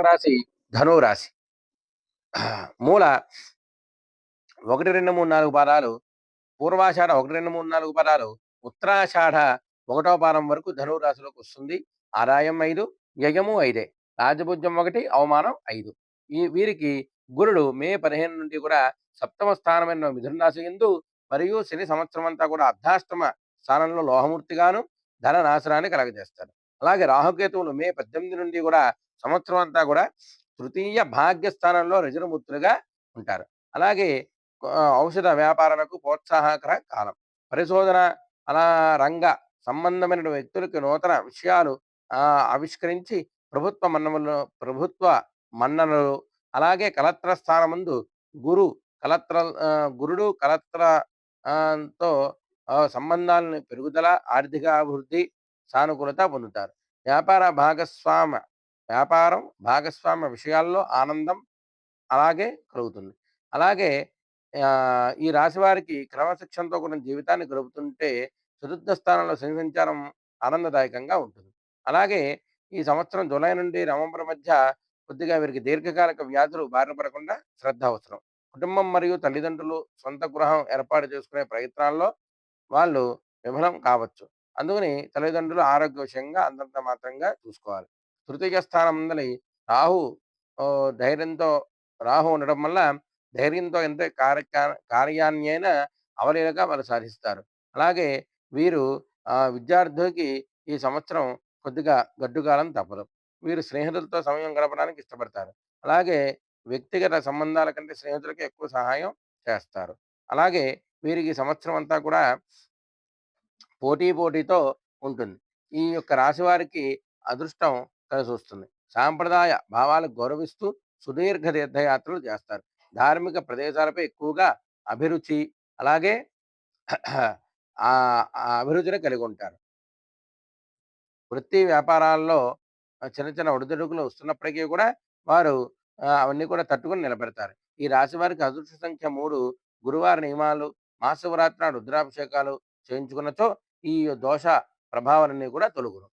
జన్మరాశి ధనురాశి. మూల 1, 2, 3, 4 పాదాలు, పూర్వాషాఢ 1, 2, 3, 4 పాదాలు, ఉత్తరాషాఢ 1వ పాదం వరకు ధనురాశిలోకొస్తుంది. ఆదాయం 5, వ్యయము 5. రాజపూజ్యం 1, అవమానం 5. వీరికి గురుడు మే 15 నుండి కూడా సప్తమ స్థానమైన మిథున రాశి యందు మరియు శని సంవత్సరం అంతా కూడా అర్ధాష్టమ స్థానంలో లోహమూర్తిగాను ధన నాశనాన్ని కలగజేస్తారు. అలాగే రాహుకేతువులు మే 18 నుండి కూడా సంవత్సరం అంతా కూడా తృతీయ భాగ్య స్థానంలో రజనమూర్తులుగా ఉంటారు. అలాగే ఔషధ వ్యాపారాలకు ప్రోత్సాహకర కాలం. పరిశోధన అలా రంగ సంబంధమైన వ్యక్తులకు నూతన విషయాలు ఆవిష్కరించి ప్రభుత్వ మన్ననలు, అలాగే కలత్ర స్థానమందు గురు కలత్ర గురుడు కలత్ర తో సంబంధాలను పెరుగుదల, ఆర్థిక అభివృద్ధి, సానుకూలత పొందుతారు. వ్యాపారం భాగస్వామ్య విషయాల్లో ఆనందం అలాగే కలుగుతుంది. అలాగే ఈ రాశి వారికి క్రమశిక్షణతో కూడిన జీవితాన్ని గడుపుతుంటే చతుర్థ స్థానంలో శని సంచారం ఆనందదాయకంగా ఉంటుంది. అలాగే ఈ సంవత్సరం జూలై నుండి నవంబర్ మధ్య కొద్దిగా వీరికి దీర్ఘకాలిక వ్యాధులు బారిన పడకుండా శ్రద్ధ అవసరం. కుటుంబం మరియు తల్లిదండ్రులు సొంత గృహం ఏర్పాటు చేసుకునే ప్రయత్నాల్లో వాళ్ళు విఫలం కావచ్చు. అందుకని తల్లిదండ్రులు ఆరోగ్య విషయంగా అంతంత మాత్రంగా చూసుకోవాలి. తృతీయ స్థానం ముందలి రాహు ధైర్యంతో రాహు ఉండడం వల్ల ధైర్యంతో ఎంత కార్యాన్ని అయినా అవలీలగా వాళ్ళు సాధిస్తారు. అలాగే వీరు విద్యార్థులకి ఈ సంవత్సరం కొద్దిగా గడ్డుకాలం తప్పదు. వీరు స్నేహితులతో సమయం గడపడానికి ఇష్టపడతారు. అలాగే వ్యక్తిగత సంబంధాల కంటే స్నేహితులకి ఎక్కువ సహాయం చేస్తారు. అలాగే వీరికి ఈ సంవత్సరం అంతా కూడా పోటీతో ఉంటుంది. ఈ యొక్క రాశి వారికి అదృష్టం కలిసొస్తుంది. సాంప్రదాయ భావాలకు గౌరవిస్తూ సుదీర్ఘ తీర్థయాత్రలు చేస్తారు. ధార్మిక ప్రదేశాలపై ఎక్కువగా అభిరుచి, అలాగే అభిరుచిని కలిగి ఉంటారు. వృత్తి వ్యాపారాల్లో చిన్న చిన్న ఒడిదుడుకులు వస్తున్నప్పటికీ కూడా వారు అవన్నీ కూడా తట్టుకొని నిలబెడతారు. ఈ రాశి వారికి అదృష్ట సంఖ్య 3, గురువార నియమాలు, మహాశివరాత్రి నాడు రుద్రాభిషేకాలు చేయించుకున్నచో ఈ దోష ప్రభావాలన్నీ కూడా తొలగును.